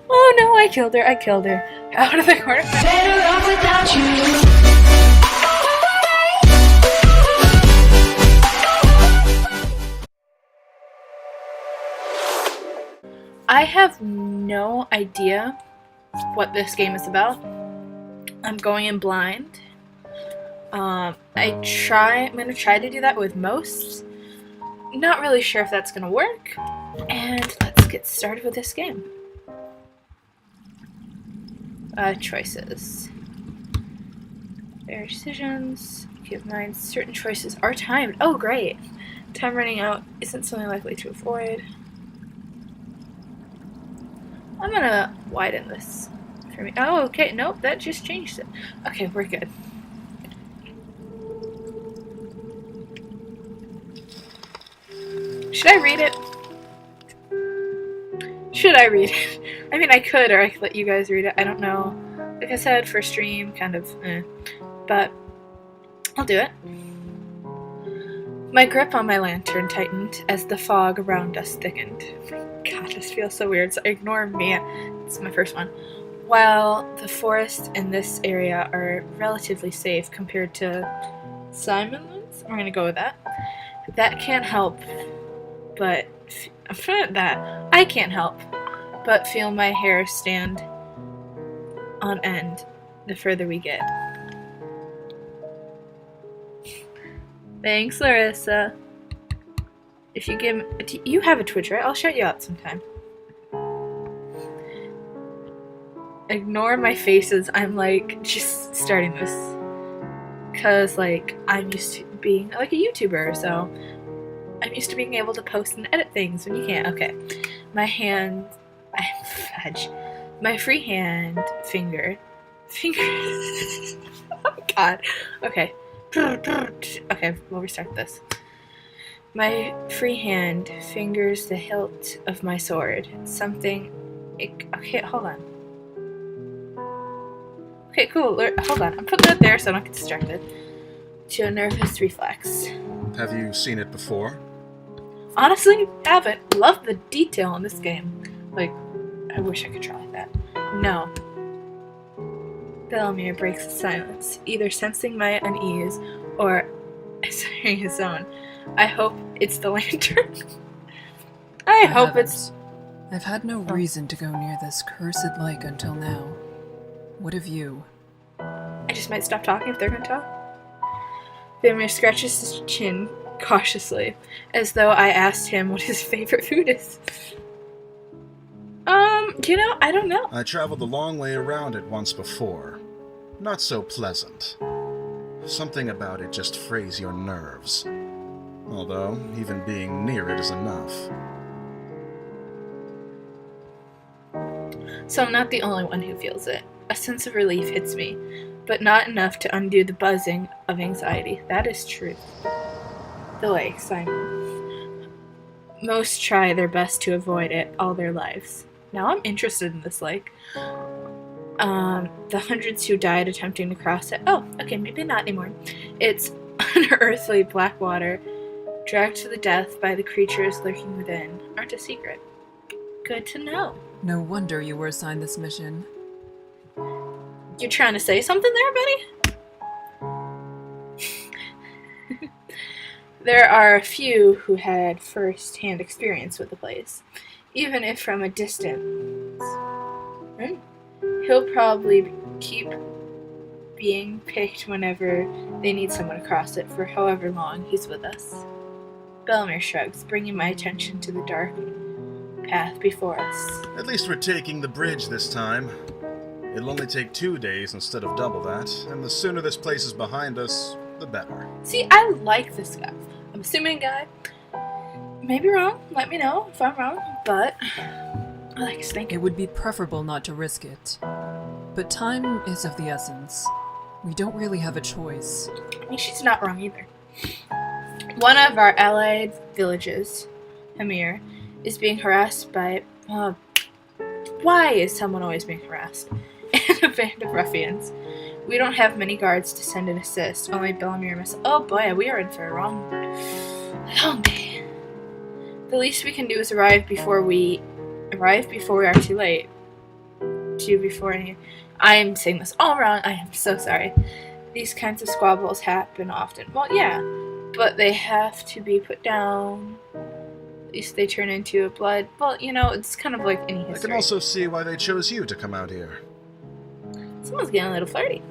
Oh no, I killed her. Out of the corner. Better off without you. I have no idea what this game is about. I'm going in blind. I'm gonna try to do that with most. Not really sure if that's gonna work. And let's get started with this game. Choices. Fair decisions. Give mine. Certain choices are timed. Oh, great. Time running out isn't something likely to avoid. I'm gonna widen this for me. Oh, okay. Nope, that just changed it. Okay, we're good. Should I read it? I mean, I could, or I could let you guys read it. I don't know. Like I said, for stream, kind of, but I'll do it. My grip on my lantern tightened as the fog around us thickened. God, this feels so weird, so ignore me. It's my first one. While the forests in this area are relatively safe compared to Simon's, I'm gonna go with that. That can't help but I can't help but feel my hair stand on end the further we get. Thanks, Larissa. If you give me, you have a Twitch, right? I'll shout you out sometime. Ignore my faces. I'm like just starting this because like I'm used to being like a YouTuber, so I'm used to being able to post and edit things when you can't. Okay, my free hand finger. Oh God. Okay. Okay, we'll restart this. My free hand fingers the hilt of my sword. Okay, hold on. Okay, cool. Hold on. I'm putting it there so I don't get distracted. To a nervous reflex. Have you seen it before? Honestly, haven't. Love the detail in this game. Like, I wish I could try like that. No. Bellamere breaks the silence, either sensing my unease or asserting his own. I hope it's the lantern. I hope it's... I've had no reason to go near this cursed lake until now. What of you? I just might stop talking if they're gonna talk. Bellamere scratches his chin cautiously, as though I asked him what his favorite food is. I don't know. I traveled a long way around it once before. Not so pleasant. Something about it just frays your nerves. Although, even being near it is enough. So I'm not the only one who feels it. A sense of relief hits me, but not enough to undo the buzzing of anxiety. That is true. The lake, Simon. Most try their best to avoid it all their lives. Now I'm interested in this lake. The hundreds who died attempting to cross it. Oh, okay, maybe not anymore. It's unearthly black water, dragged to the death by the creatures lurking within. Aren't a secret. Good to know. No wonder you were assigned this mission. You're trying to say something there, buddy? There are a few who had first-hand experience with the place, even if from a distance. He'll probably keep being picked whenever they need someone to cross it for however long he's with us. Bellamere shrugs, bringing my attention to the dark path before us. At least we're taking the bridge this time. It'll only take 2 days instead of double that, and the sooner this place is behind us, the better. See, I like this guy. I'm assuming guy. Maybe wrong. Let me know if I'm wrong, but I like his thinking. It would be preferable not to risk it. But time is of the essence. We don't really have a choice. I mean, she's not wrong either. One of our allied villages, Hamir, is being harassed by... why is someone always being harassed? And a band of ruffians. We don't have many guards to send and assist. Only Bellamere and myself. Oh boy, we are in for a long day. The least we can do is arrive before we are too late. to before any. I am saying this all wrong. I am so sorry. These kinds of squabbles happen often. Well, yeah, but they have to be put down. At least they turn into blood. Well, it's kind of like any history. I can also see why they chose you to come out here. Someone's getting a little flirty.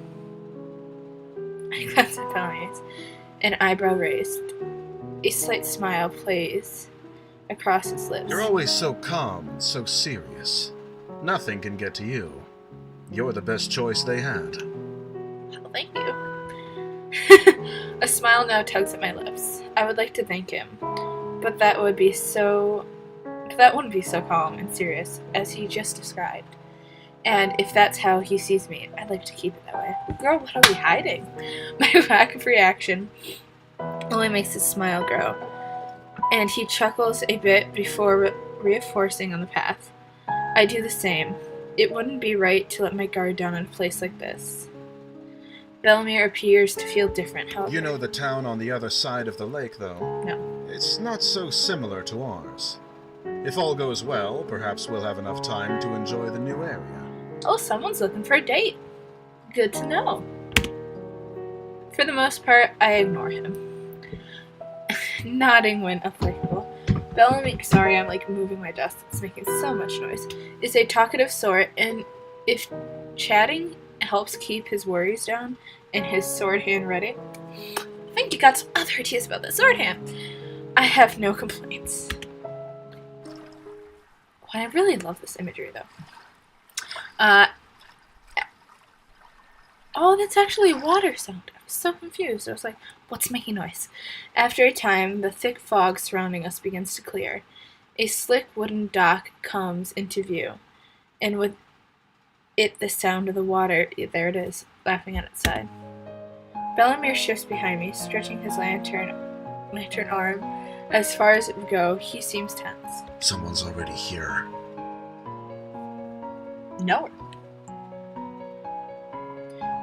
I glance at Bellamy, an eyebrow raised. A slight smile plays across his lips. You're always so calm and so serious. Nothing can get to you. You're the best choice they had. Well, thank you. A smile now tugs at my lips. I would like to thank him, but that wouldn't be so calm and serious as he just described. And if that's how he sees me, I'd like to keep it that way. Girl, what are we hiding? My lack of reaction only makes his smile grow, and he chuckles a bit before reinforcing on the path. I do the same. It wouldn't be right to let my guard down in a place like this. Bellemere appears to feel different, however. You know the town on the other side of the lake, though? No. It's not so similar to ours. If all goes well, perhaps we'll have enough time to enjoy the new area. Oh, someone's looking for a date. Good to know. For the most part, I ignore him. Nodding when applicable. Bellamy, sorry, I'm moving my desk. It's making so much noise. Is a talkative sort, and if chatting helps keep his worries down and his sword hand ready, I think you got some other ideas about the sword hand. I have no complaints. Well, I really love this imagery, though. Oh, that's actually water sound. I was so confused. I was like, what's making noise? After a time, the thick fog surrounding us begins to clear. A slick wooden dock comes into view, and with it the sound of the water, there it is, laughing at its side. Bellemere shifts behind me, stretching his lantern arm as far as it would go. He seems tense. Someone's already here. No.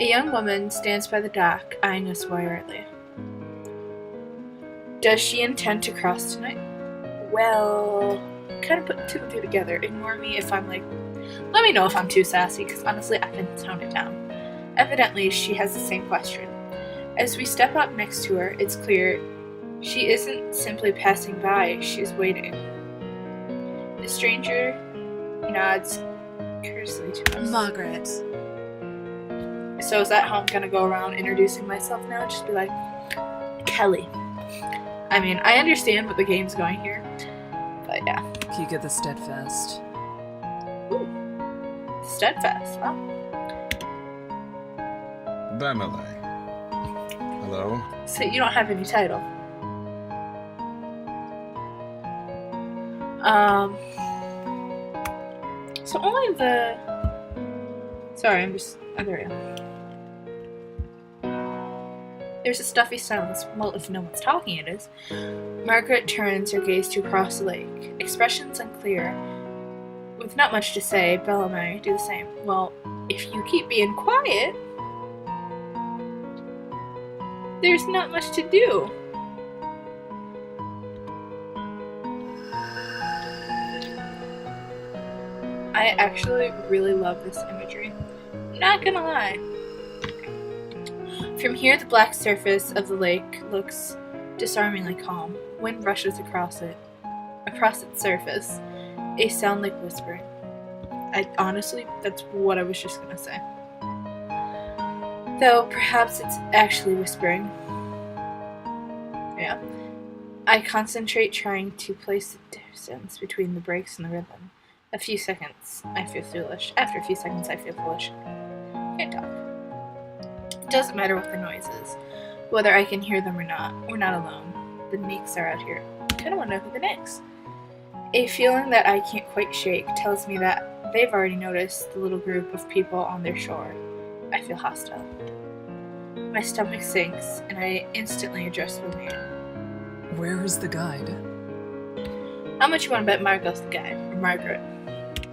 A young woman stands by the dock, eyeing us warily. Does she intend to cross tonight? Well, kind of putting two and two together. Ignore me if I'm let me know if I'm too sassy, because honestly, I can tone it down. Evidently, she has the same question. As we step up next to her, it's clear she isn't simply passing by, she's waiting. The stranger nods courteously to us. Margaret. So is that how I'm gonna go around introducing myself now? Just be like, Kelly. I mean, I understand what the game's going here, but yeah. You get the steadfast. Ooh. Steadfast, huh? Bamile. Hello? So you don't have any title. So only the... Sorry, I'm just... Oh, there we go. There's a stuffy silence. Well, if no one's talking, it is. Margaret turns her gaze to across the lake. Expressions unclear. With not much to say, Bella and I do the same. Well, if you keep being quiet, there's not much to do. I actually really love this imagery. Not gonna lie. From here, the black surface of the lake looks disarmingly calm. Wind rushes across its surface, a sound like whispering. Honestly, that's what I was just gonna say. Though, perhaps it's actually whispering. Yeah. I concentrate trying to place the distance between the breaks and the rhythm. A few seconds, I feel foolish. After a few seconds, I feel foolish. Can't talk. It doesn't matter what the noise is, whether I can hear them or not. We're not alone. The Neeks are out here. I kinda wanna know who the Neeks. A feeling that I can't quite shake tells me that they've already noticed the little group of people on their shore. I feel hostile. My stomach sinks, and I instantly address William. Where is the guide? How much you wanna bet Margot's the guy? Or Margaret?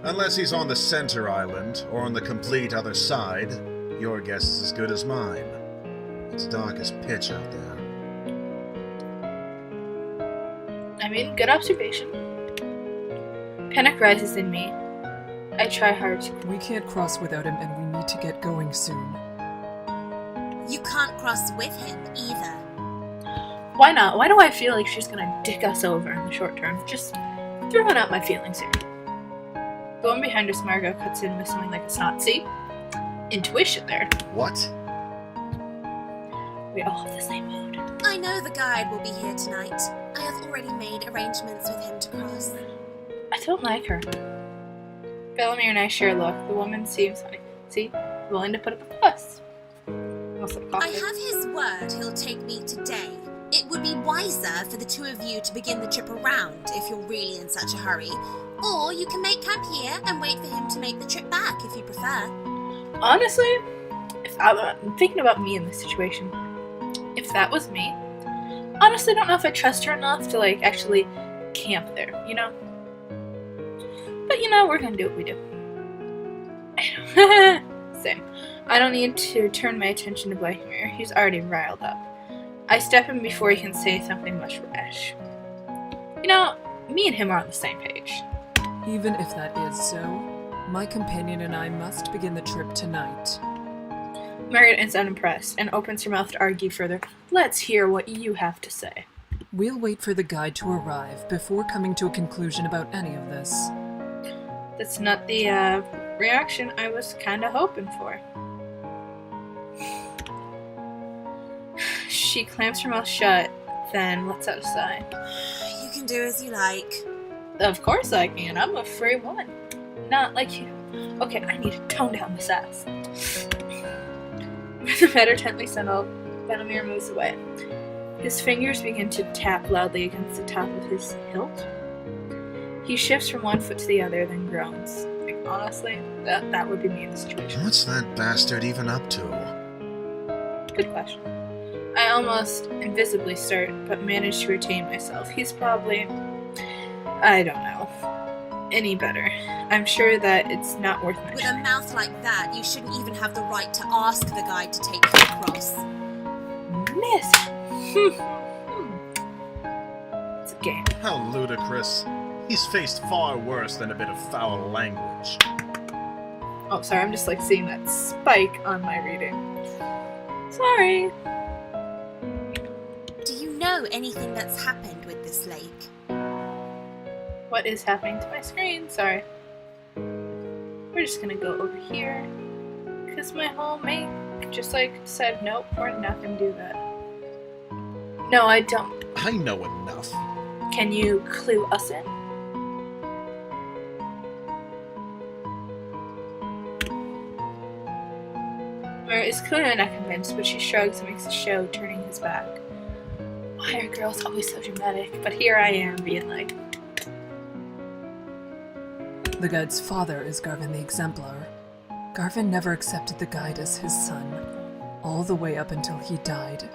Unless he's on the center island, or on the complete other side, your guess is as good as mine. It's dark as pitch out there. I mean, good observation. Panic rises in me. I try hard to. We can't cross without him, and we need to get going soon. You can't cross with him either. Why not? Why do I feel like she's gonna dick us over in the short term? Just throwing out my feelings here. The one behind us, Margot, cuts in with something like a snot. See? Intuition there. What? We all have the same mood. I know the guide will be here tonight. I have already made arrangements with him to cross. I don't like her. Bellamy and I share a look. The woman seems, see, willing to put up a fuss. Almost like I coffee. have his word he'll take me today. It would be wiser for the two of you to begin the trip around if you're really in such a hurry. Or you can make camp here and wait for him to make the trip back if you prefer. Honestly, if I'm thinking about me in this situation, if that was me, honestly, I don't know if I trust her enough to like actually camp there, you know? But you know, we're gonna do what we do. Same. I don't need to turn my attention to Vladimir. He's already riled up. I step in before he can say something much rash. You know, me and him are on the same page. Even if that is so, my companion and I must begin the trip tonight. Margaret is unimpressed and opens her mouth to argue further. Let's hear what you have to say. We'll wait for the guide to arrive before coming to a conclusion about any of this. That's not the reaction I was kind of hoping for. She clamps her mouth shut, then lets out a sigh. You can do as you like. Of course I can. I'm a free one. Not like you. Okay, I need to tone down this ass. With the matter gently settled, Benamir moves away. His fingers begin to tap loudly against the top of his hilt. He shifts from one foot to the other, then groans. Like, honestly, that would be me in the situation. What's that bastard even up to? Good question. I almost invisibly start, but manage to retain myself. He's probably, I don't know, any better. I'm sure that it's not worth With mentioning. a mouth like that, you shouldn't even have the right to ask the guide to take you across. Miss! It's a game. How ludicrous. He's faced far worse than a bit of foul language. Oh, sorry, I'm just like seeing that spike on my reading. Sorry. Do you know anything that's happened with this lake? What is happening to my screen? Sorry. We're just gonna go over here. Because my whole mate just like said, nope, we're not gonna do that. No, I don't. I know enough. Can you clue us in? Mara is clearly not convinced, but she shrugs and makes a show, turning his back. Why are girls always so dramatic? But here I am, being like, The guide's father is Garvin the Exemplar. Garvin never accepted the guide as his son, all the way up until he died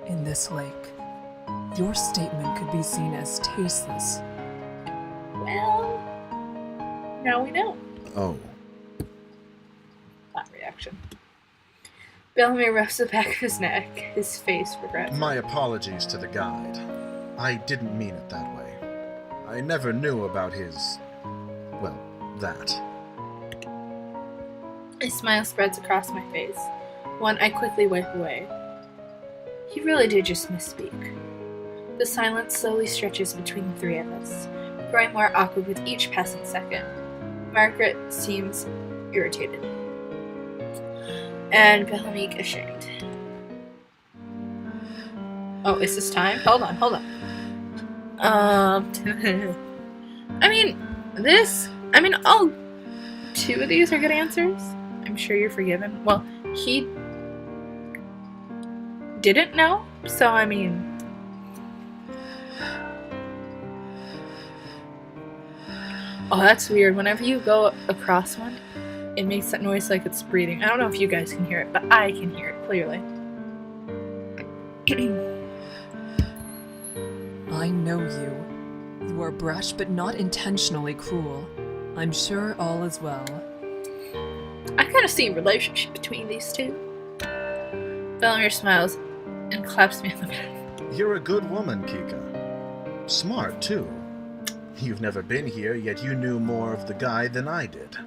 in this lake. Your statement could be seen as tasteless. well, now we know. Oh. That reaction. Bellamy rubs the back of his neck, his face regretful. My apologies to the guide. I didn't mean it that way. I never knew about his... well, that. A smile spreads across my face, one I quickly wipe away. He really did just misspeak. The silence slowly stretches between the three of us, growing more awkward with each passing second. Margaret seems irritated, and Bellamy ashamed. Oh, is this time? Hold on. All two of these are good answers. I'm sure you're forgiven. Well, he didn't know, so I mean... Oh, that's weird. Whenever you go across one, it makes that noise like it's breathing. I don't know if you guys can hear it, but I can hear it clearly. I know you. You are brash but not intentionally cruel. I'm sure all is well. I kind of see a relationship between these two. Bellamere smiles and claps me on the back. You're a good woman, Kika. Smart, too. You've never been here, yet you knew more of the guide than I did.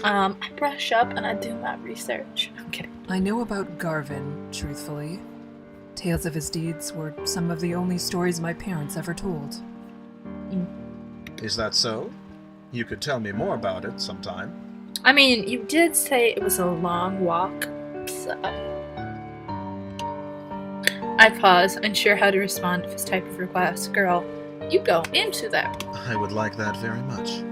I brush up and I do my research. I'm kidding. I know about Garvin, truthfully. Tales of his deeds were some of the only stories my parents ever told. Is that so? You could tell me more about it sometime. I mean, you did say it was a long walk, so... I pause, unsure how to respond to this type of request. Girl, you go into that. I would like that very much.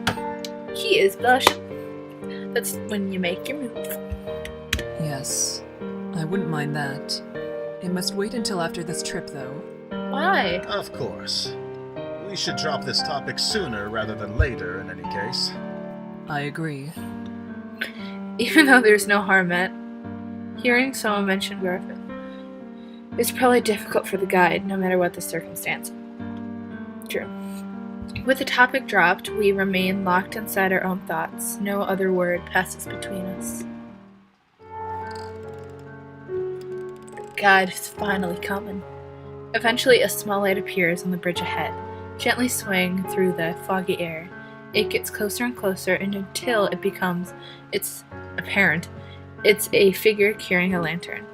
He is blushing. That's when you make your move. Yes, I wouldn't mind that. It must wait until after this trip, though. Why? Of course. We should drop this topic sooner rather than later, in any case. I agree. Even though there's no harm meant, hearing someone mention Garvin is probably difficult for the guide, no matter what the circumstance. True. With the topic dropped, we remain locked inside our own thoughts. No other word passes between us. The guide is finally coming. Eventually, a small light appears on the bridge ahead, gently swaying through the foggy air. It gets closer and closer, and until it becomes it's a figure carrying a lantern.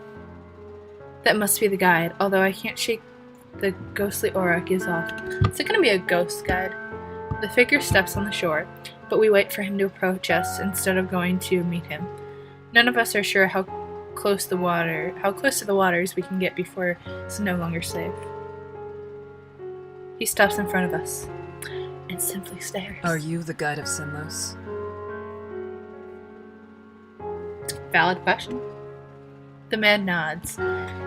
That must be the guide, although I can't shake the ghostly aura it gives off. Is it gonna be a ghost guide? The figure steps on the shore, but we wait for him to approach us instead of going to meet him. None of us are sure how close to the waters we can get before it's no longer safe. He stops in front of us and simply stares. Are you the guide of Sinlos? Valid question. The man nods.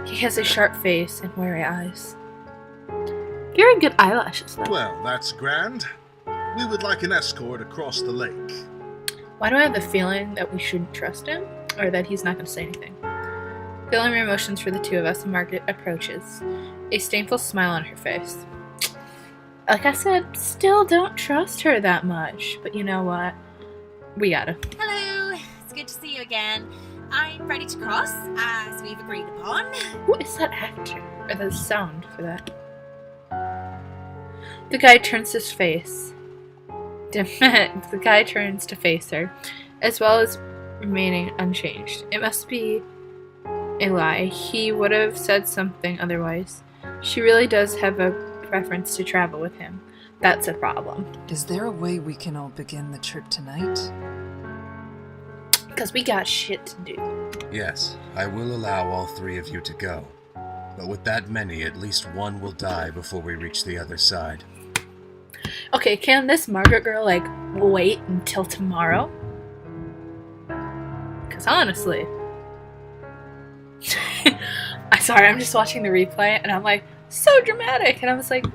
He has a sharp face and wary eyes. Very good eyelashes, though. Well, that's grand. We would like an escort across the lake. Why do I have the feeling that we shouldn't trust him? Or that he's not going to say anything? Feeling my emotions for the two of us, Margaret approaches, a disdainful smile on her face. Like I said, still don't trust her that much. But you know what? We gotta. Hello, it's good to see you again. I'm ready to cross, as we've agreed upon. Who is that actor? Or the sound for that? The guy turns his face. The guy turns to face her, as well as remaining unchanged. It must be a lie. He would have said something otherwise. She really does have a preference to travel with him. That's a problem. Is there a way we can all begin the trip tonight? Because we got shit to do. Yes, I will allow all three of you to go. But with that many, at least one will die before we reach the other side. Okay, can this Margaret girl, wait until tomorrow? Because honestly... I'm just watching the replay, and I'm like, so dramatic! And I was like,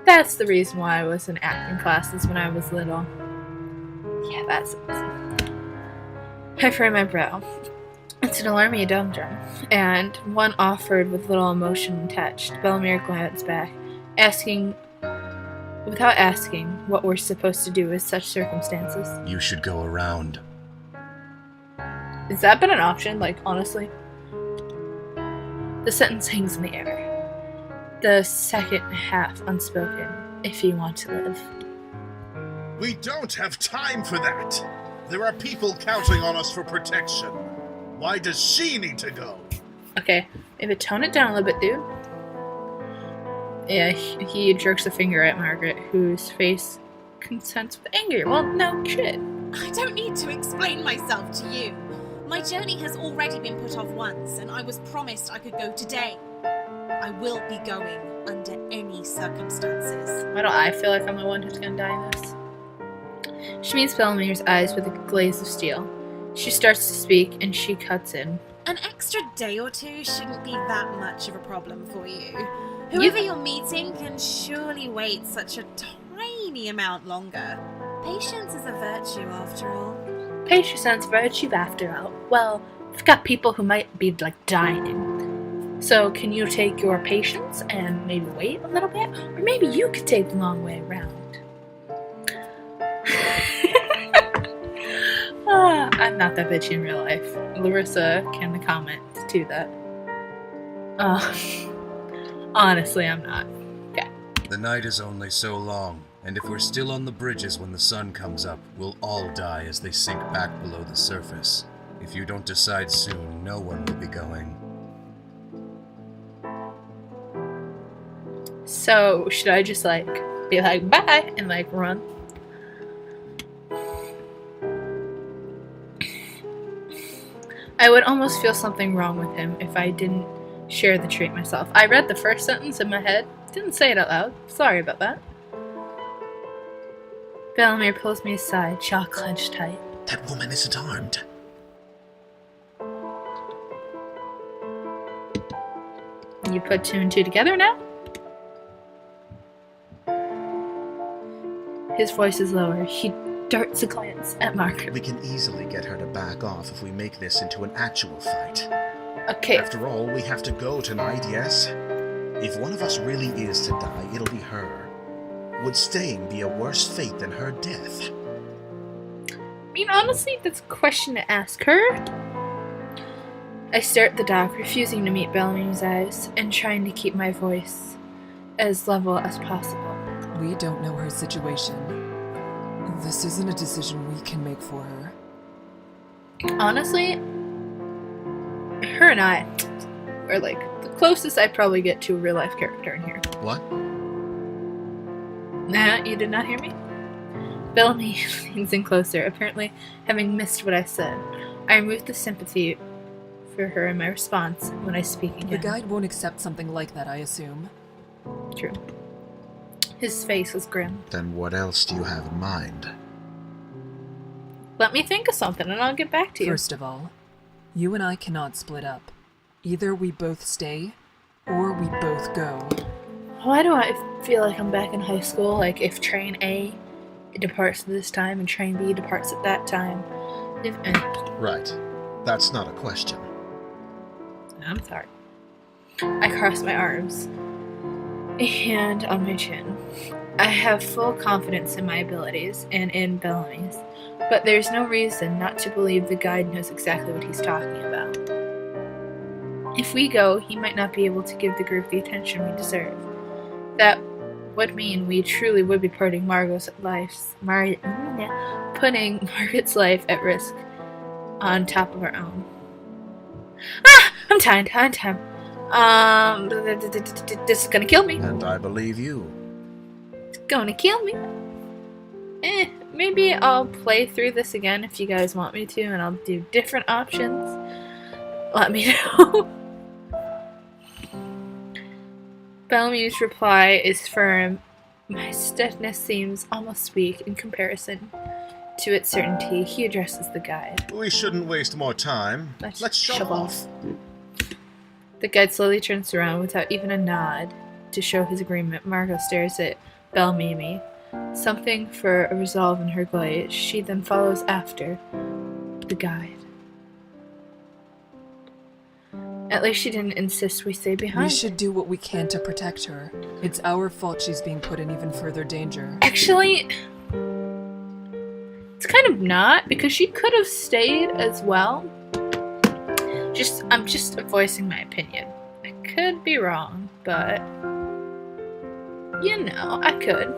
that's the reason why I was in acting classes when I was little. Yeah, that's awesome. I frame my brow. It's an alarming dum-dum, and one offered with little emotion attached. Bellamere glanced back, without asking what we're supposed to do with such circumstances. You should go around. Has that been an option, honestly? The sentence hangs in the air. The second half unspoken, if you want to live. We don't have time for that! There are people counting on us for protection. Why does she need to go? Okay, maybe tone it down a little bit, dude. Yeah, he jerks a finger at Margaret, whose face consents with anger. Well, no shit. I don't need to explain myself to you. My journey has already been put off once, and I was promised I could go today. I will be going under any circumstances. Why don't I feel like I'm the one who's gonna die in this? She meets Bellamere's eyes with a glaze of steel. She starts to speak, and she cuts in. An extra day or two shouldn't be that much of a problem for you. Whoever you're meeting can surely wait such a tiny amount longer. Patience is a virtue, after all. Patience and virtue, after all. Well, we've got people who might be, dying. So, can you take your patience and maybe wait a little bit? Or maybe you could take the long way around. I'm not that bitchy in real life. Larissa can comment to that. Honestly, I'm not. Okay. The night is only so long, And if we're still on the bridges when the sun comes up, we'll all die as they sink back below the surface. If you don't decide soon, no one will be going. So, should I just, like, be like, bye, and, like, run? I would almost feel something wrong with him if I didn't share the treat myself. I read the first sentence in my head, didn't say it out loud. Sorry about that. Bellamere pulls me aside, jaw clenched tight. That woman isn't armed. You put two and two together now? His voice is lower. He darts a glance at Margaret. We can easily get her to back off if we make this into an actual fight. Okay, After all, we have to go tonight, yes? If one of us really is to die, it'll be her. Would staying be a worse fate than her death? I mean, honestly, that's a question to ask her. I stare at the dock, refusing to meet Bellamere's eyes, and trying to keep my voice as level as possible. We don't know her situation. This isn't a decision we can make for her. Honestly, her and I are like the closest I'd probably get to a real life character in here. What? Nah, you did not hear me? Bellamy leans in closer, apparently having missed what I said. I remove the sympathy for her in my response when I speak again. The guide won't accept something like that, I assume. True. His face was grim. Then what else do you have in mind? Let me think of something and I'll get back to you. First of all, you and I cannot split up. Either we both stay, or we both go. Why do I feel like I'm back in high school? Like if train A departs at this time and train B departs at that time. Right. That's not a question. I'm sorry. I cross my arms, a hand on my chin. I have full confidence in my abilities and in Bellamy's, but there's no reason not to believe the guide knows exactly what he's talking about. If we go, he might not be able to give the group the attention we deserve. That would mean we truly would be putting Margot's life at risk on top of our own. Ah! I'm tired. This is gonna kill me. And I believe you. It's gonna kill me. Maybe I'll play through this again if you guys want me to, and I'll do different options. Let me know. Bellamy's reply is firm. My stiffness seems almost weak in comparison to its certainty. He addresses the guide. We shouldn't waste more time. Let's shove off. The guide slowly turns around without even a nod to show his agreement. Margot stares at Bellamy, something for a resolve in her glance. She then follows after the guide. At least she didn't insist we stay behind. We should do what we can to protect her. It's our fault she's being put in even further danger. Actually, it's kind of not, because she could have stayed as well. I'm just voicing my opinion. I could be wrong, but you know, I could.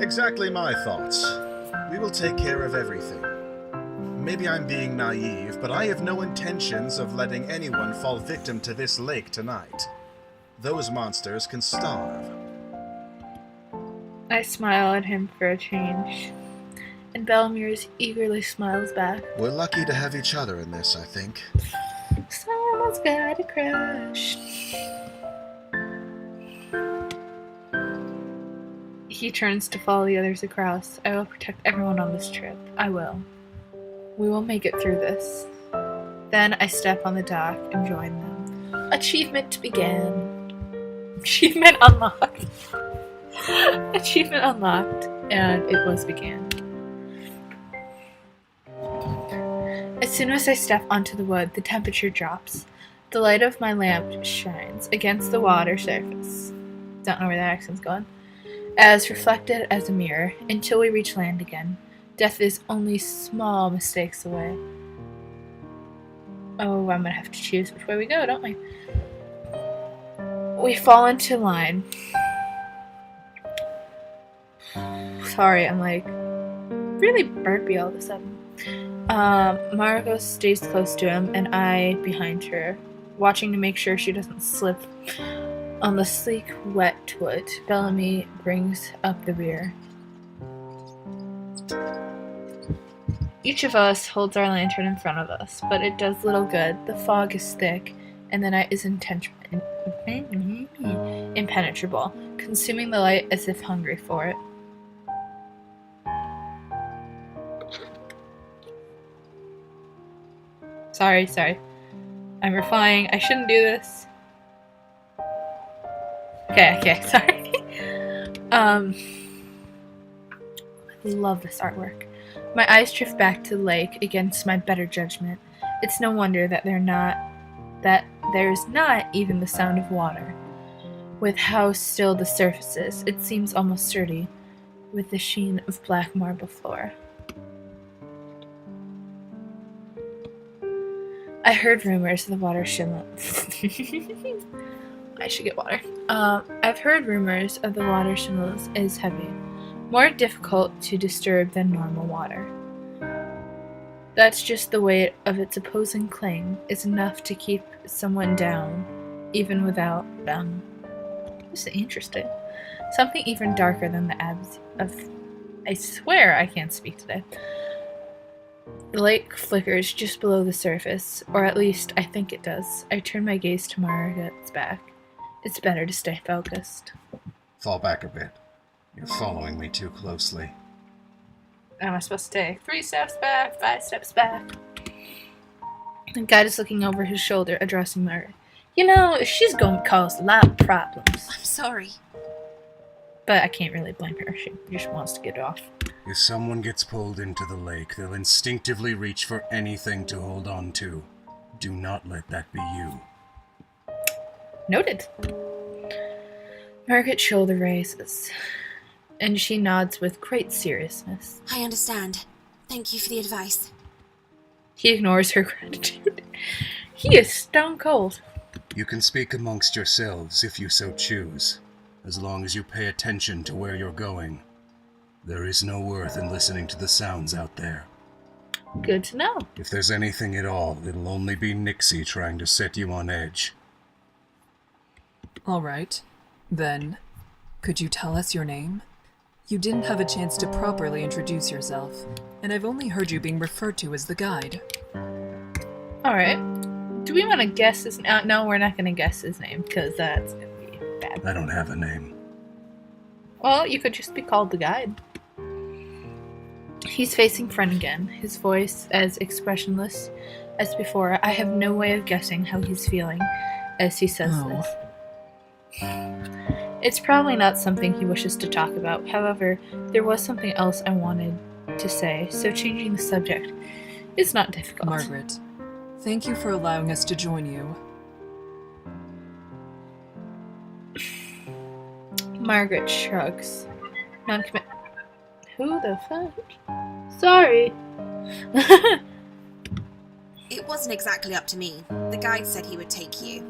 Exactly my thoughts. We will take care of everything. Maybe I'm being naive, but I have no intentions of letting anyone fall victim to this lake tonight. Those monsters can starve. I smile at him for a change, and Bellamere's eagerly smiles back. We're lucky to have each other in this, I think. Someone's got a crush. He turns to follow the others across. I will protect everyone on this trip. I will. We will make it through this. Then I step on the dock and join them. Achievement began. Achievement unlocked. Achievement unlocked, and it was began. As soon as I step onto the wood, the temperature drops. The light of my lamp shines against the water surface. Don't know where that accent's going. As reflected as a mirror, until we reach land again. Death is only small mistakes away. Oh, I'm gonna have to choose which way we go, don't we? We fall into line. sorry, I'm like really burpy all of a sudden. Margot stays close to him and I behind her, watching to make sure she doesn't slip on the sleek, wet wood. Bellamy brings up the rear. Each of us holds our lantern in front of us, but it does little good. The fog is thick, and the night is impenetrable, consuming the light as if hungry for it. Sorry. I'm replying. I shouldn't do this. Okay, sorry. I love this artwork. My eyes drift back to the lake against my better judgment. It's no wonder that there's not even the sound of water. With how still the surface is, it seems almost sturdy, with the sheen of black marble floor. I heard rumors of the water I should get water. I've heard rumors of the water shimels is heavy, more difficult to disturb than normal water. That's just the weight of its opposing clang is enough to keep someone down, even without them. This is interesting. Something even darker than the abs of... I swear I can't speak today. The lake flickers just below the surface, or at least I think it does. I turn my gaze to Margaret's back. It's better to stay focused. Fall back a bit. You're following me too closely. Am I supposed to take 3 steps back, 5 steps back? The guide is looking over his shoulder, addressing Margaret. You know, she's going to cause a lot of problems. I'm sorry. But I can't really blame her. She just wants to get off. If someone gets pulled into the lake, they'll instinctively reach for anything to hold on to. Do not let that be you. Noted. Margaret's shoulder raises, and she nods with great seriousness. I understand. Thank you for the advice. He ignores her gratitude. He is stone cold. You can speak amongst yourselves if you so choose, as long as you pay attention to where you're going. There is no worth in listening to the sounds out there. Good to know. If there's anything at all, it'll only be Nixie trying to set you on edge. All right. Then, could you tell us your name? You didn't have a chance to properly introduce yourself, and I've only heard you being referred to as the guide. Alright. Do we want to guess his name? No, we're not going to guess his name, because that's going to be bad. I don't have a name. Well, you could just be called the guide. He's facing front again, his voice as expressionless as before. I have no way of guessing how he's feeling as he says this. It's probably not something he wishes to talk about. However, there was something else I wanted to say, so changing the subject is not difficult. Margaret, thank you for allowing us to join you. Margaret shrugs. Non-commit. Who the fuck? Sorry. It wasn't exactly up to me. The guide said he would take you.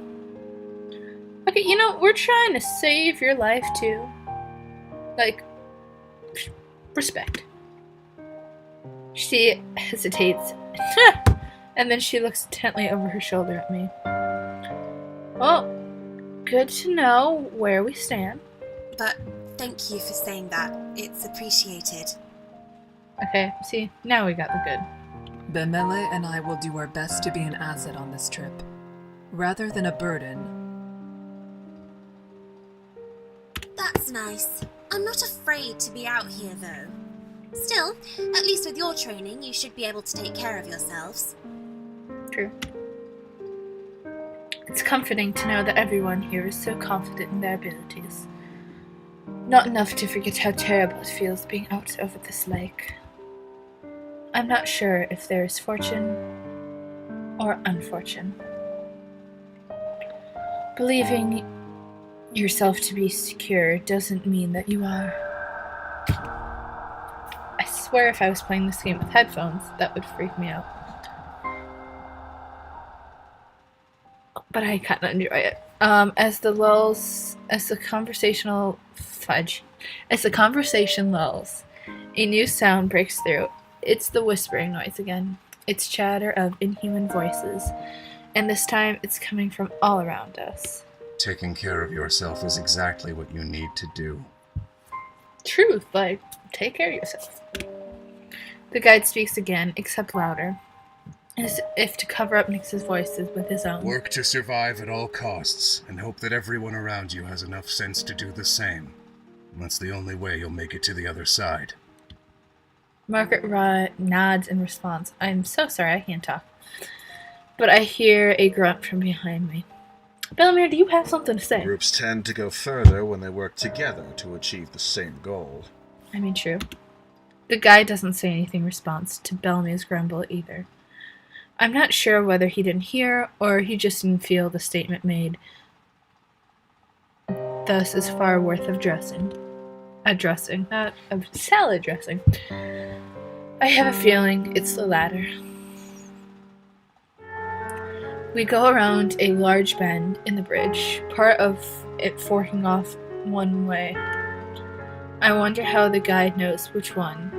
Okay, you know, we're trying to save your life too. Like, respect. She hesitates. And then she looks intently over her shoulder at me. Well, good to know where we stand. But thank you for saying that. It's appreciated. Okay, see, now we got the good. Bemele and I will do our best to be an asset on this trip, rather than a burden. That's nice. I'm not afraid to be out here, though. Still, at least with your training, you should be able to take care of yourselves. True. It's comforting to know that everyone here is so confident in their abilities. Not enough to forget how terrible it feels being out over this lake. I'm not sure if there is fortune or unfortune. Believing yourself to be secure doesn't mean that you are. I swear if I was playing this game with headphones, that would freak me out. But I kind of enjoy it. As the conversation lulls, A new sound breaks through. It's the whispering noise again. It's chatter of inhuman voices, and this time it's coming from all around us. Taking care of yourself is exactly what you need to do. Truth, like, take care of yourself. The guide speaks again, except louder, as if to cover up Nyx's voices with his own. Work to survive at all costs, and hope that everyone around you has enough sense to do the same. That's the only way you'll make it to the other side. Margaret nods in response. I'm so sorry, I can't talk. But I hear a grunt from behind me. Bellamere, do you have something to say? Groups tend to go further when they work together to achieve the same goal. I mean, true. The guy doesn't say anything in response to Bellamy's grumble either. I'm not sure whether he didn't hear or he just didn't feel the statement made. Thus is far worth of not of salad dressing. I have a feeling it's the latter. We go around a large bend in the bridge, part of it forking off one way. I wonder how the guide knows which one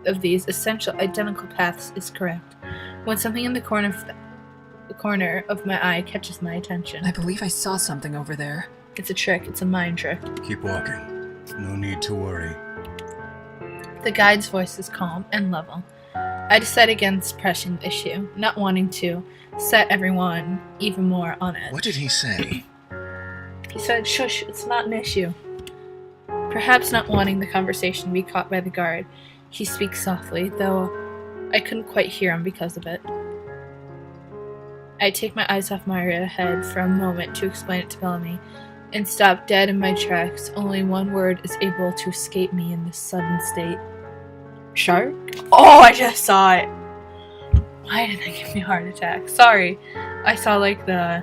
of these essential identical paths is correct, when something in the corner of my eye catches my attention. I believe I saw something over there. It's a trick. It's a mind trick. Keep walking. No need to worry. The guide's voice is calm and level. I decide against pressing the issue, not wanting to set everyone even more on edge. What did he say? He said, shush, it's not an issue. Perhaps not wanting the conversation to be caught by the guard, he speaks softly, though I couldn't quite hear him because of it. I take my eyes off Myra head for a moment to explain it to Bellamy, and stop dead in my tracks. Only one word is able to escape me in this sudden state. Shark? Oh, I just saw it! Why did that give me a heart attack? Sorry. I saw, like, the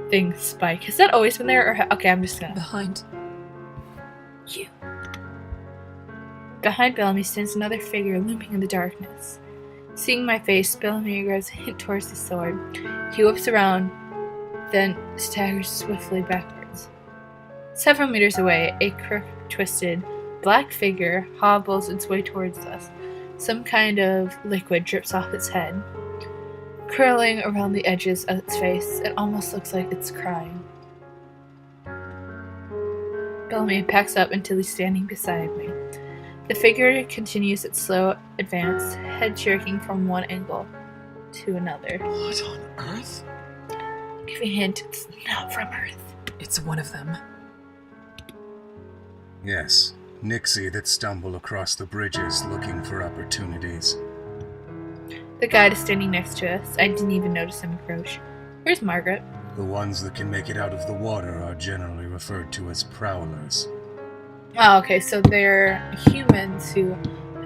thing spike. Has that always been there? Or okay, I'm just gonna... Behind. You. Behind Bellamy stands another figure looming in the darkness. Seeing my face, Bellamy grabs a hint towards the sword. He whips around, then staggers swiftly backwards. Several meters away, a twisted, black figure hobbles its way towards us. Some kind of liquid drips off its head. Curling around the edges of its face, it almost looks like it's crying. Bellamy packs up until he's standing beside me. The figure continues its slow advance, head jerking from one angle to another. What on earth? Give a hint, it's not from Earth. It's one of them. Yes, Nixie that stumble across the bridges looking for opportunities. The guide is standing next to us. I didn't even notice him approach. Where's Margaret? The ones that can make it out of the water are generally referred to as prowlers. Oh, okay, so they're humans who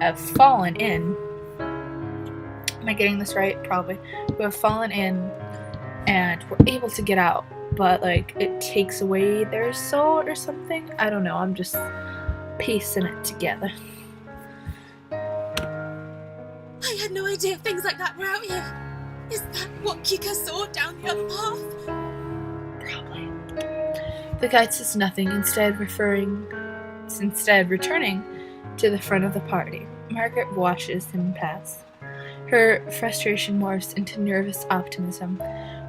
have fallen in. Am I getting this right? Probably. Who have fallen in and were able to get out, but, like, it takes away their soul or something? I don't know, I'm just piecing it together. I had no idea things like that were out here. Is that what Kika saw down the other path? Probably. The guide says nothing, instead returning to the front of the party. Margaret watches him pass. Her frustration morphs into nervous optimism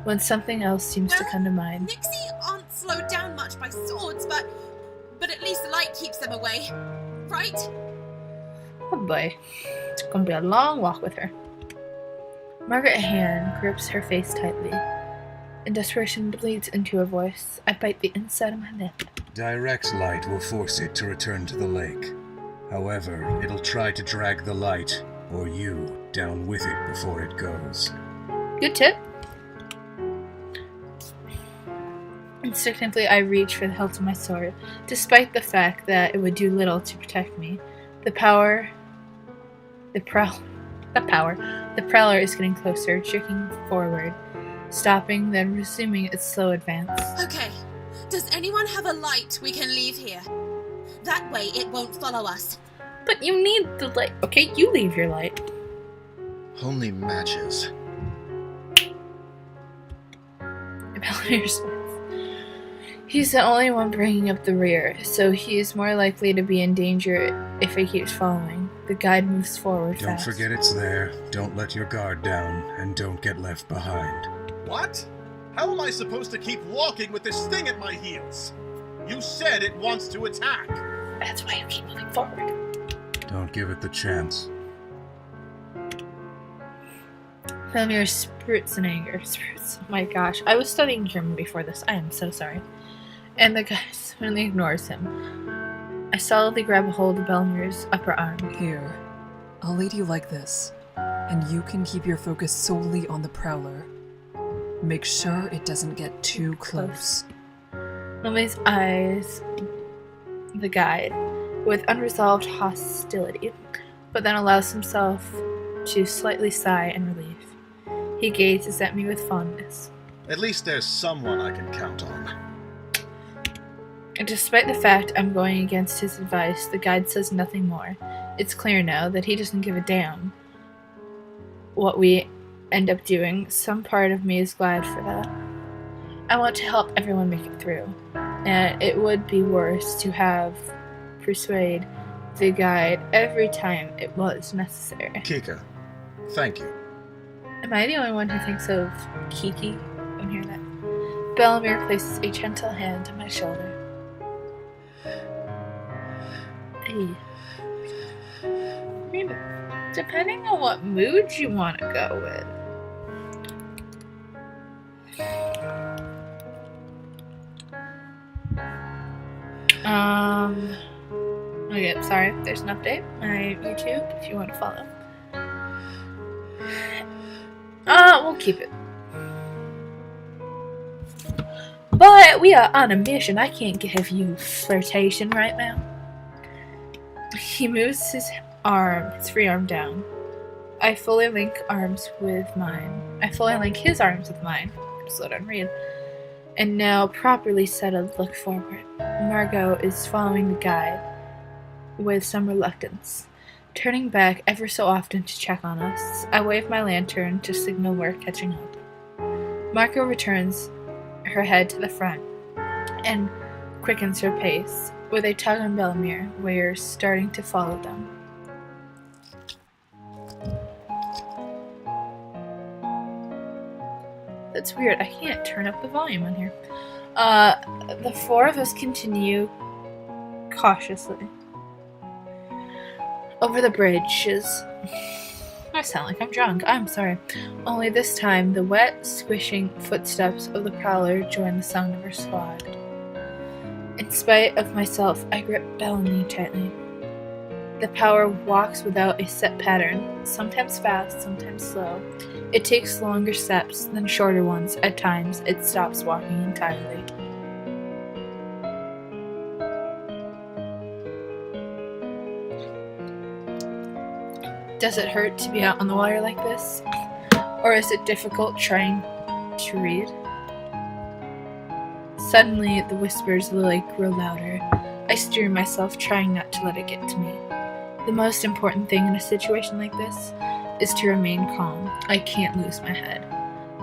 when something else seems to come to mind. Nixie aren't slowed down much by swords, but at least the light keeps them away, right? Oh boy, it's gonna be a long walk with her. Margaret's hand grips her face tightly. In desperation bleeds into her voice. I bite the inside of my lip. Direct light will force it to return to the lake. However, it'll try to drag the light, or you, down with it before it goes. Good tip. Instinctively, I reach for the hilt of my sword, despite the fact that it would do little to protect me. The prowler is getting closer, jerking forward, stopping, then resuming its slow advance. Okay, does anyone have a light we can leave here? That way it won't follow us. But you need the light. Okay, you leave your light. Only matches. Bellamere smiles. He's the only one bringing up the rear, so he is more likely to be in danger if he keeps following. The guide moves forward Don't fast. forget it's there. Don't let your guard down, and don't get left behind. What? How am I supposed to keep walking with this thing at my heels? You said it wants to attack. That's why you keep moving forward. Don't give it the chance. Felmir spurts in anger. Spurts. Oh my gosh. I was studying German before this. I am so sorry. And the guy suddenly ignores him. I solidly grab a hold of Belmir's upper arm. Here, I'll lead you like this, and you can keep your focus solely on the Prowler. Make sure it doesn't get too close. Belmir's eyes the guide with unresolved hostility, but then allows himself to slightly sigh in relief. He gazes at me with fondness. At least there's someone I can count on. And despite the fact I'm going against his advice, the guide says nothing more. It's clear now that he doesn't give a damn what we end up doing. Some part of me is glad for that. I want to help everyone make it through, and it would be worse to have persuade the guide every time it was necessary. Kika, thank you. Am I the only one who thinks of Kiki when you hear that? Bellamere places a gentle hand on my shoulder. Hey. I mean, depending on what mood you want to go with. Okay, sorry, there's an update. My YouTube, if you want to follow. We'll keep it. But we are on a mission. I can't give you flirtation right now. He moves his free arm down. I fully link arms with mine. I fully link his arms with mine. Slow down, read. And now, properly settled, look forward. Margot is following the guide with some reluctance, turning back ever so often to check on us. I wave my lantern to signal we're catching up. Margot returns her head to the front and quickens her pace. With a tug on Bellamere, we're starting to follow them. That's weird. I can't turn up the volume on here. The four of us continue cautiously over the bridges. I sound like I'm drunk. I'm sorry. Only this time, the wet, squishing footsteps of the Prowler join the sound of her squad. In spite of myself, I grip Bellamy tightly. The Power walks without a set pattern, sometimes fast, sometimes slow. It takes longer steps than shorter ones. At times, it stops walking entirely. Does it hurt to be out on the water like this? Or is it difficult trying to read? Suddenly, the whispers of the lake grow louder. I steer myself, trying not to let it get to me. The most important thing in a situation like this is to remain calm. I can't lose my head.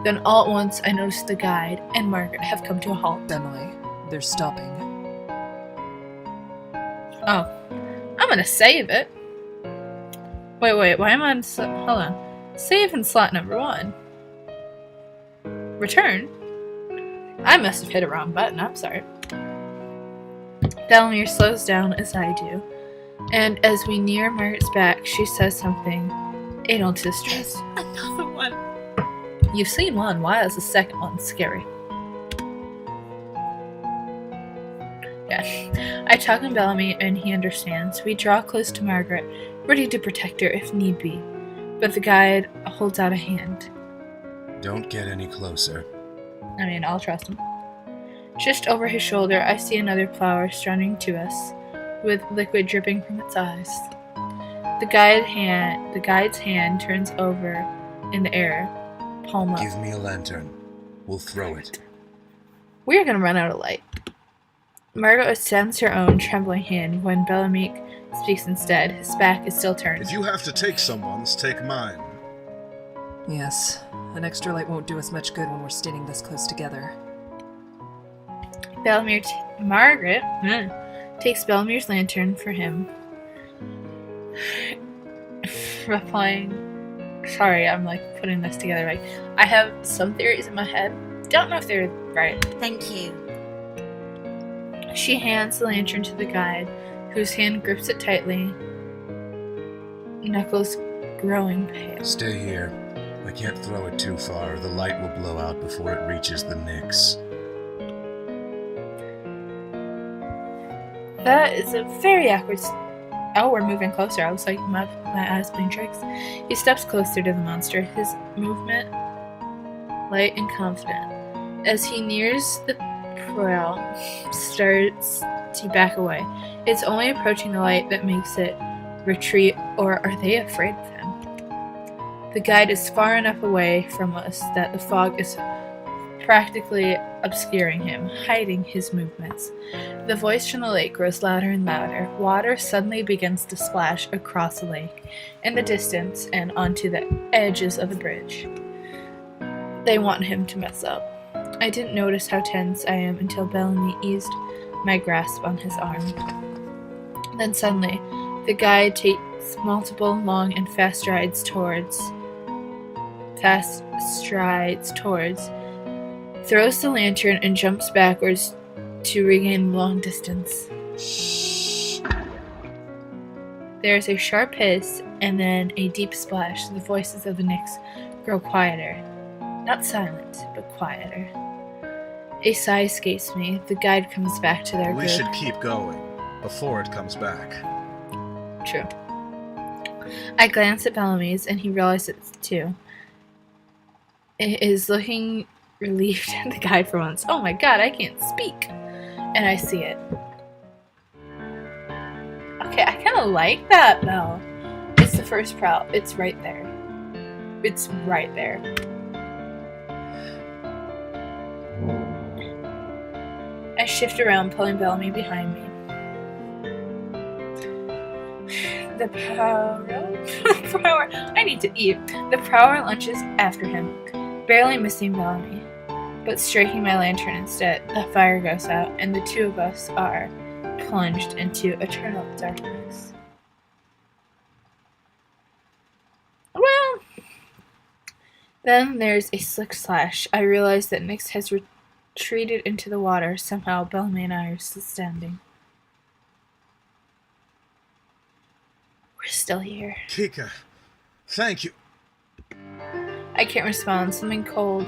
Then all at once, I notice the guide and Margaret have come to a halt. Emily, they're stopping. Oh, I'm gonna save it. Wait, why am I on hold on. Save in slot number 1. Return? I must have hit a wrong button, I'm sorry. Bellamere slows down as I do, and as we near Margaret's back, she says something. Anal distress. Another one. You've seen one, why is the second one scary? Yeah. I talk on Bellamy and he understands. We draw close to Margaret, ready to protect her if need be, but the guide holds out a hand. Don't get any closer. I mean, I'll trust him. Just over his shoulder, I see another flower strutting to us, with liquid dripping from its eyes. The guide's hand turns over in the air, palm up. Give me a lantern. We'll throw it. We're gonna run out of light. Margot extends her own trembling hand when Bellamy speaks instead. His back is still turned. If you have to take someone's, take mine. Yes, an extra light won't do us much good when we're standing this close together. Margaret takes Bellemere's lantern for him, replying, sorry, I'm like putting this together. Like, I have some theories in my head. Don't know if they're right. Thank you. She hands the lantern to the guide, whose hand grips it tightly, knuckles growing pale. Stay here. I can't throw it too far. The light will blow out before it reaches the Nyx. That is a very awkward. Oh, we're moving closer. I was like, my eyes playing tricks. He steps closer to the monster, his movement light and confident. As he nears the prow, starts to back away. It's only approaching the light that makes it retreat, or are they afraid of him? The guide is far enough away from us that the fog is practically obscuring him, hiding his movements. The voice from the lake grows louder and louder. Water suddenly begins to splash across the lake, in the distance, and onto the edges of the bridge. They want him to mess up. I didn't notice how tense I am until Bellamy eased my grasp on his arm. Then suddenly, the guide takes multiple long and fast strides towards, throws the lantern and jumps backwards to regain long distance. Shh. There is a sharp hiss and then a deep splash. The voices of the Nyx grow quieter. Not silent, but quieter. A sigh escapes me. The guide comes back to their We group. should keep going before it comes back. True. I glance at Bellamy's and he realizes it too. It is looking relieved at the guide for once. Oh my god, I can't speak. And I see it. Okay, I kind of like that though. It's the first prow. It's right there. It's right there. I shift around, pulling Bellamy behind me. The prower. I need to eat. The prower lunges after him, barely missing Bellamy, but striking my lantern instead. The fire goes out, and the two of us are plunged into eternal darkness. Well, then there's a slick slash. I realize that Nyx has retreated into the water. Somehow, Bellamy and I are still standing. We're still here. Kika, thank you. I can't respond. Something cold,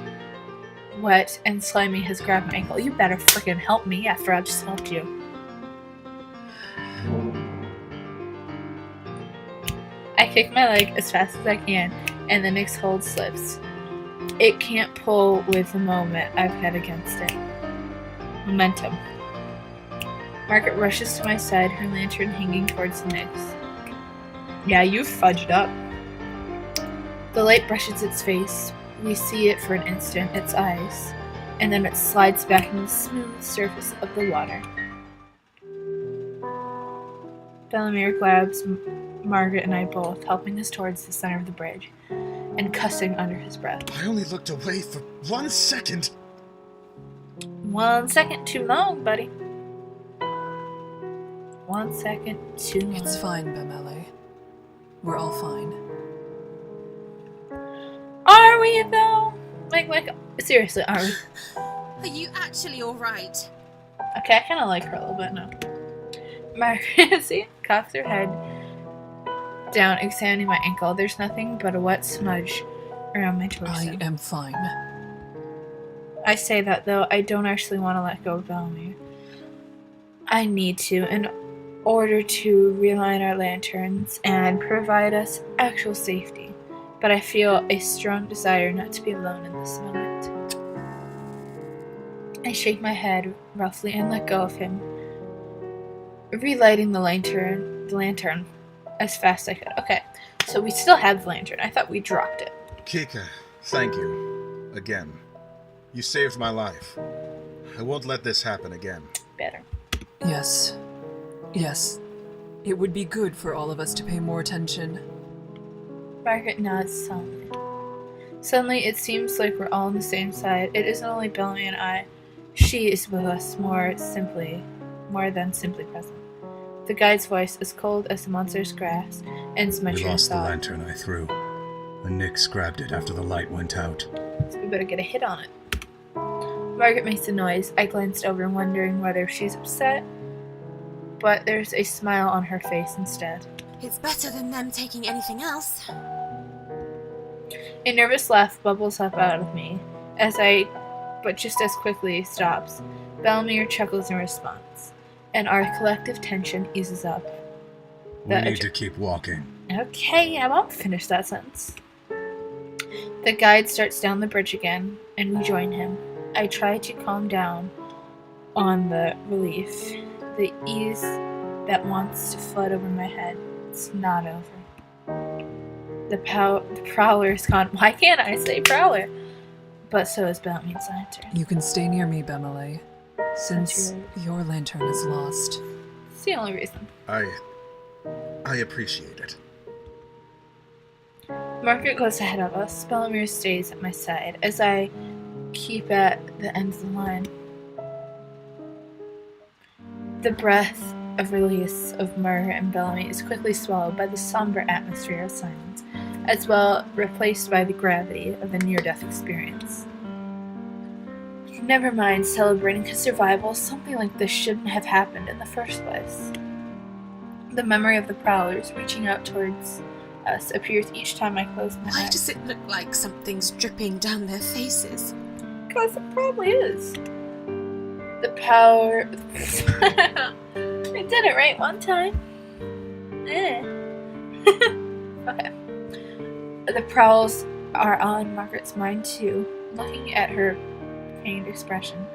wet, and slimy has grabbed my ankle. You better freaking help me after I just helped you. I kick my leg as fast as I can, and the Nyx hold slips. It can't pull with the moment I've had against it. Momentum. Margaret rushes to my side, her lantern hanging towards the Nyx. Yeah, you fudged up. The light brushes its face. We see it for an instant, its eyes, and then it slides back into the smooth surface of the water. Bellamere grabs Margaret and I both, helping us towards the center of the bridge, and cussing under his breath. I only looked away for 1 second. 1 second too long, buddy. 1 second too long. It's fine, Bemele. We're all fine. Are we though? Like, seriously, are we? Are you actually alright? Okay, I kind of like her a little bit now. Margaret, see, cocks her head down, examining my ankle. There's nothing but a wet smudge around my torso. I am fine. I say that though, I don't actually want to let go of Bellamy. I need to, in order to realign our lanterns and provide us actual safety. But I feel a strong desire not to be alone in this moment. I shake my head roughly and let go of him, relighting the lantern as fast as I could. Okay, so we still have the lantern. I thought we dropped it. Kika, thank you. Again. You saved my life. I won't let this happen again. Better. Yes. Yes. It would be good for all of us to pay more attention. Margaret nods solemnly. Suddenly, it seems like we're all on the same side. It isn't only Bellamy and I She is with us more than simply present. The guide's voice is cold as the monster's grasp, ends my We train of lost the thought. lantern I threw. And Nyx grabbed it after the light went out. So we better get a hit on it. Margaret makes a noise. I glanced over, wondering whether she's upset, but there's a smile on her face instead. It's better than them taking anything else. A nervous laugh bubbles up out of me, but just as quickly stops. Bellamere chuckles in response, and our collective tension eases up. We need to keep walking. Okay, I won't finish that sentence. The guide starts down the bridge again, and we join him. I try to calm down on the relief, the ease that wants to flood over my head. It's not over. The prowler is gone. Why can't I say prowler? But so is Bellamy's lantern. You can stay near me, Bemele, since your lantern is lost. It's the only reason. I appreciate it. Margaret goes ahead of us. Bellamere stays at my side as I keep at the end of the line. The breath of release of Margaret and Bellamy is quickly swallowed by the somber atmosphere of silence, as well replaced by the gravity of a near-death experience. Never mind celebrating his survival, something like this shouldn't have happened in the first place. The memory of the prowlers reaching out towards us appears each time I close my Why eyes. does it look like something's dripping down their faces? Because it probably is. The power... I did it right one time. Okay. The prowls are on Margaret's mind too, looking at her pained expression,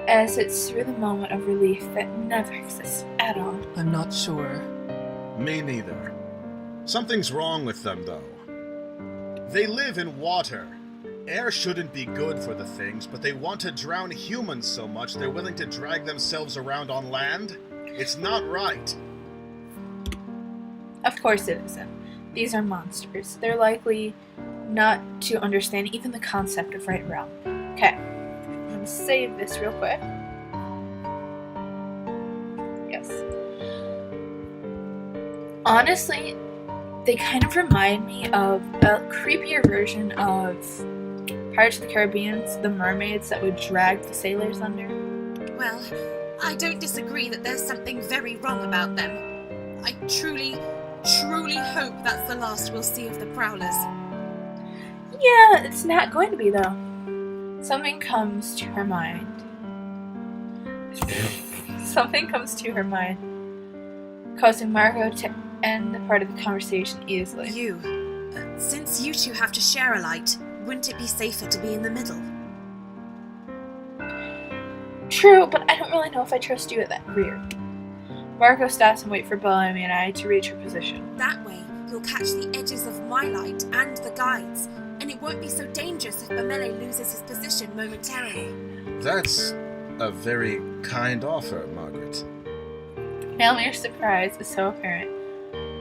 as it's through the moment of relief that never exists at all. I'm not sure. Me neither. Something's wrong with them, though. They live in water. Air shouldn't be good for the things, but they want to drown humans so much they're willing to drag themselves around on land? It's not right. Of course it isn't. These are monsters. They're likely not to understand even the concept of right and wrong. Okay, I'm gonna save this real quick. Yes. Honestly, they kind of remind me of a creepier version of Pirates of the Caribbean, the mermaids that would drag the sailors under. Well, I don't disagree that there's something very wrong about them. I truly hope that's the last we'll see of the Prowlers. Yeah, it's not going to be though. Something comes to her mind. Something comes to her mind, causing Margot to end the part of the conversation easily. Since you two have to share a light, wouldn't it be safer to be in the middle? True, but I don't really know if I trust you at that rear. Margot stops and waits for Bellamy and I to reach her position. That way, you'll catch the edges of my light and the guides, and it won't be so dangerous if Bemele loses his position momentarily. That's a very kind offer, Margaret. Bellamy's surprise is so apparent.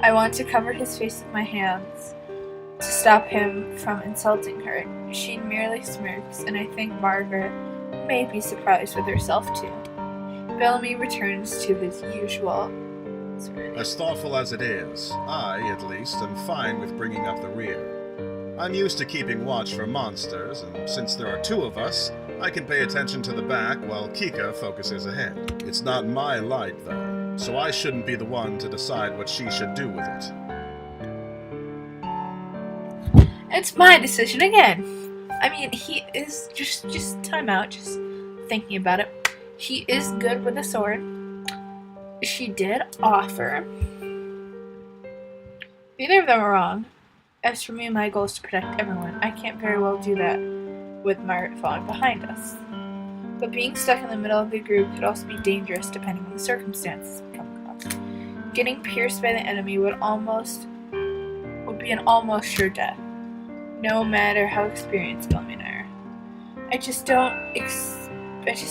I want to cover his face with my hands to stop him from insulting her. She merely smirks, and I think Margaret may be surprised with herself too. Bellamy returns to his usual serenity. As thoughtful as it is, I, at least, am fine with bringing up the rear. I'm used to keeping watch for monsters, and since there are two of us, I can pay attention to the back while Kika focuses ahead. It's not my light, though, so I shouldn't be the one to decide what she should do with it. It's my decision again. I mean, he is just time out, just thinking about it. He is good with a sword. She did offer. Neither of them are wrong. As for me, my goal is to protect everyone. I can't very well do that with Margaret falling behind us. But being stuck in the middle of the group could also be dangerous depending on the circumstances we come across. Getting pierced by the enemy would be an almost sure death, no matter how experienced Bellamy and I are. I just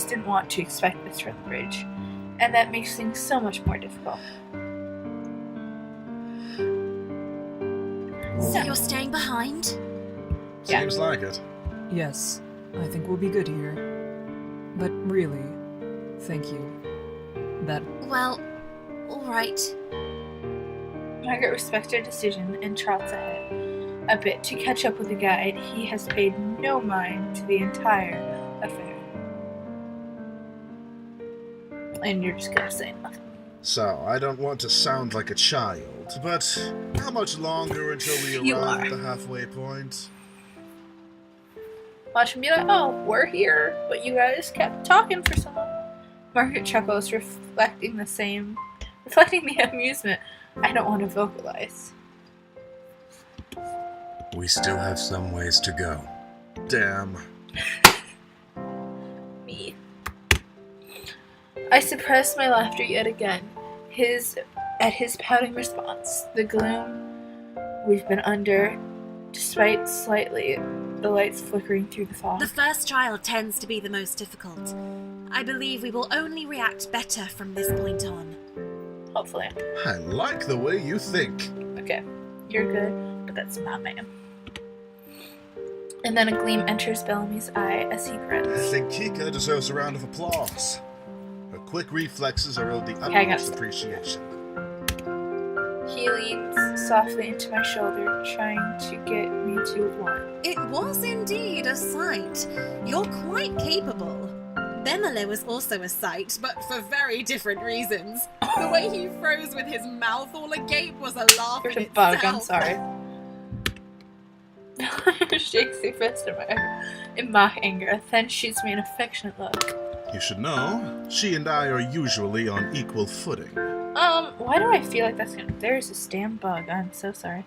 didn't want to expect this from the bridge, and that makes things so much more difficult. So you're staying behind? Yeah. Seems like it. Yes, I think we'll be good here. But really, thank you. That Well, alright. Margaret respects her decision and trots ahead a bit to catch up with the guide. He has paid no mind to the entire affair. And you're just gonna say nothing. So, I don't want to sound like a child, but how much longer until we You arrive are. at the halfway point? Watch him be like, oh, we're here, but you guys kept talking for so long. Margaret chuckles, reflecting the amusement I don't want to vocalize. We still have some ways to go. Damn. Me. I suppress my laughter yet again. At his pouting response, the gloom we've been under, despite slightly the lights flickering through the fog. The first trial tends to be the most difficult. I believe we will only react better from this point on. Hopefully. I like the way you think. Okay, you're good, but that's not ma'am. And then a gleam enters Bellamy's eye as he I grins. think Kika deserves a round of applause. Her quick reflexes are owed the Okay, I got utmost it. appreciation. He leans softly into my shoulder, trying to get me to one. It was indeed a sight. You're quite capable. Bemele was also a sight, but for very different reasons. The way he froze with his mouth all agape was a laugh There's in a bug, I'm itself. sorry. Shakes her fist in mock anger, then shoots me an affectionate look. You should know, she and I are usually on equal footing. Why do I feel like that's gonna... There's this damn bug, I'm so sorry.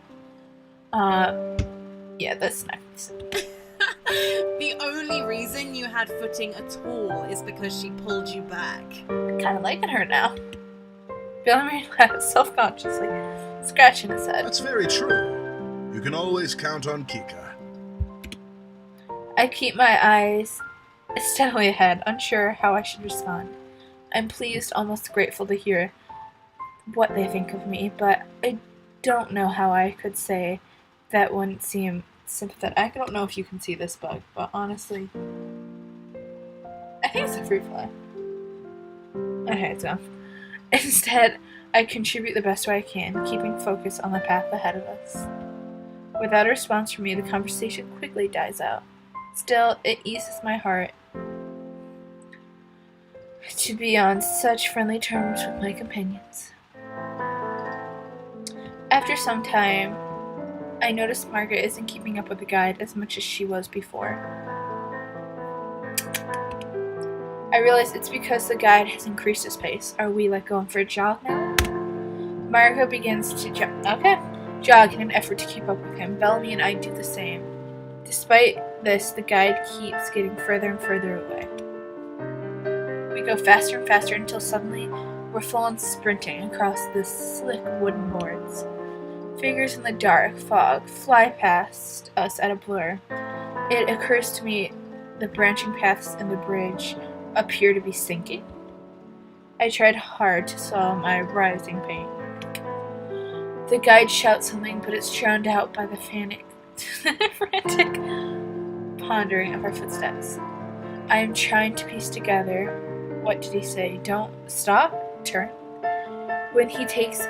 Yeah, that's nice. The only reason you had footing at all is because she pulled you back. Kinda liking her now. Bellamy laughs self-consciously, scratching his head. That's very true. You can always count on Kika. I keep my eyes steadily ahead, unsure how I should respond. I'm pleased, almost grateful to hear what they think of me, but I don't know how I could say that wouldn't seem sympathetic. I don't know if you can see this bug, but honestly, I think it's a fruit fly. Okay, so instead, I contribute the best way I can, keeping focus on the path ahead of us. Without a response from me, the conversation quickly dies out. Still, it eases my heart to be on such friendly terms with my companions. After some time, I noticed Margaret isn't keeping up with the guide as much as she was before. I realize it's because the guide has increased his pace. Are we going for a jog now? Margaret begins to jog in an effort to keep up with him. Bellamy and I do the same. Despite this, the guide keeps getting further and further away. We go faster and faster until suddenly we're full on sprinting across the slick wooden boards. Figures in the dark fog fly past us at a blur. It occurs to me the branching paths in the bridge appear to be sinking. I tried hard to swallow my rising pain. The guide shouts something, but it's drowned out by the frantic pondering of our footsteps. I am trying to piece together, what did he say? Don't stop, turn. When he takes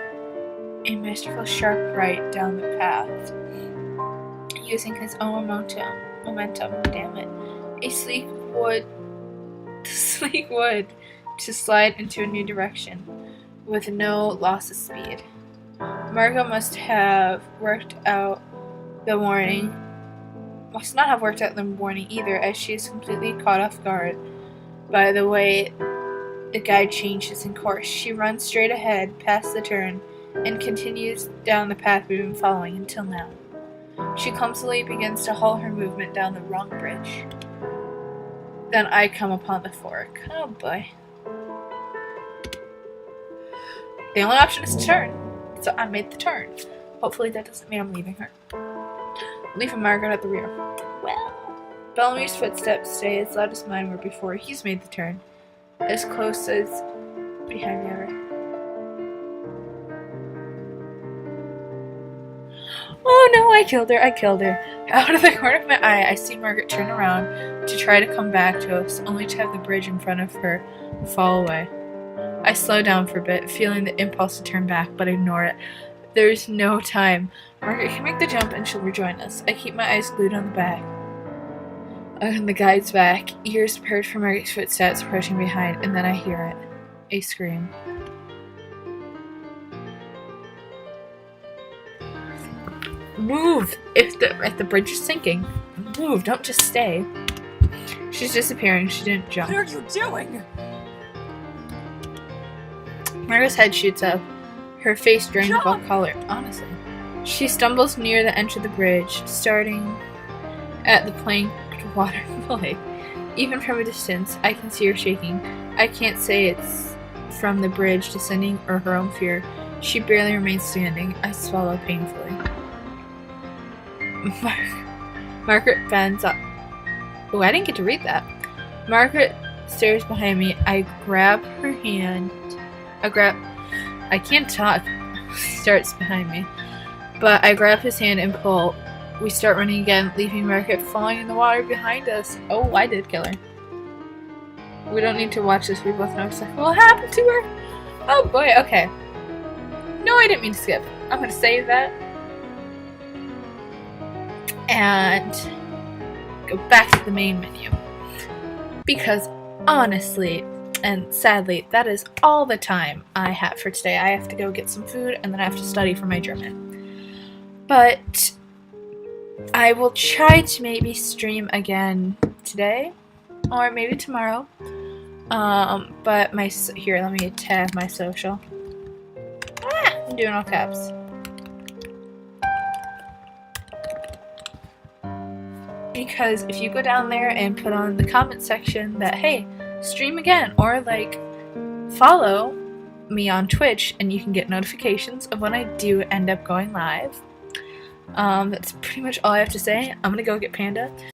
a masterful sharp right down the path, using his own momentum, damn it. A sleek wood to slide into a new direction, with no loss of speed. Margot must not have worked out the warning either, as she is completely caught off guard by the way the guide changes in course. She runs straight ahead past the turn and continues down the path we've been following until now. She clumsily begins to haul her movement down the wrong bridge. Then I come upon the fork. Oh boy. The only option is to turn, so I made the turn. Hopefully that doesn't mean I'm leaving her. Leaving Margaret at the rear. Well, Bellamy's footsteps stay as loud as mine were before he's made the turn, as close as behind me ever. Oh no, I killed her. Out of the corner of my eye, I see Margaret turn around to try to come back to us, only to have the bridge in front of her fall away. I slow down for a bit, feeling the impulse to turn back, but ignore it. There's no time. Margaret can make the jump and she'll rejoin us. I keep my eyes glued on the back. On the guide's back, ears perked for Margaret's footsteps approaching behind, and then I hear it. A scream. Move! If the bridge is sinking, move, don't just stay. She's disappearing, she didn't jump. What are you doing? Margaret's head shoots up, her face drained of all color, honestly. She stumbles near the edge of the bridge, starting at the planked water of the lake. Even from a distance, I can see her shaking. I can't say it's from the bridge descending or her own fear. She barely remains standing. I swallow painfully. Margaret bends up. Oh, I didn't get to read that. Margaret stares behind me. I grab her hand. I can't talk. Starts behind me. But I grab his hand and pull. We start running again, leaving Margaret falling in the water behind us. Oh, I did kill her. We don't need to watch this. We both know exactly what happened to her. Oh boy, okay. No, I didn't mean to skip. I'm going to save that. And go back to the main menu. Because honestly, and sadly, that is all the time I have for today. I have to go get some food and then I have to study for my German. But I will try to maybe stream again today or maybe tomorrow. But here, let me tab my social. I'm doing all caps. Because if you go down there and put on the comment section that, hey, stream again, or like follow me on Twitch and you can get notifications of when I do end up going live. That's pretty much all I have to say. I'm gonna go get Panda.